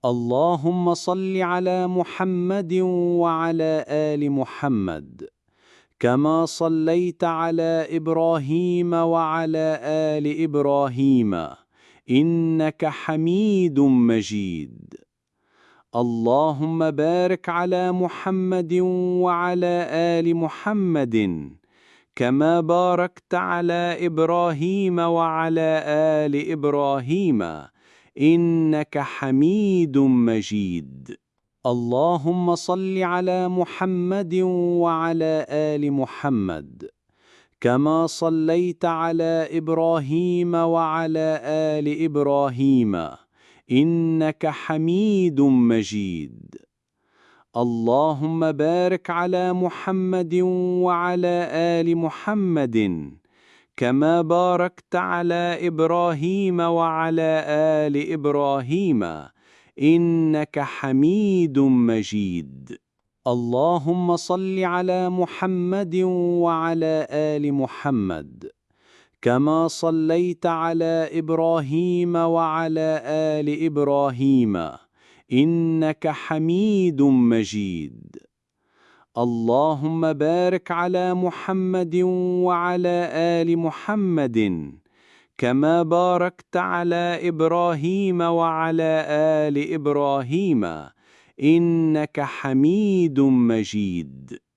اللهم صل على محمد وعلى آل محمد كما صليت على إبراهيم وعلى آل إبراهيم إنك حميد مجيد. اللهم بارك على محمد وعلى آل محمد كما باركت على إبراهيم وعلى آل إبراهيم إنك حميد مجيد. اللهم صل على محمد وعلى آل محمد كما صليت على إبراهيم وعلى آل إبراهيم إنك حميد مجيد. اللهم بارك على محمد وعلى آل محمد كما باركت على إبراهيم وعلى آل إبراهيم إنك حميد مجيد. اللهم صل على محمد وعلى آل محمد كما صليت على إبراهيم وعلى آل إبراهيم إنك حميد مجيد. اللهم بارك على محمد وعلى آل محمد كما باركت على إبراهيم وعلى آل إبراهيم إنك حميد مجيد.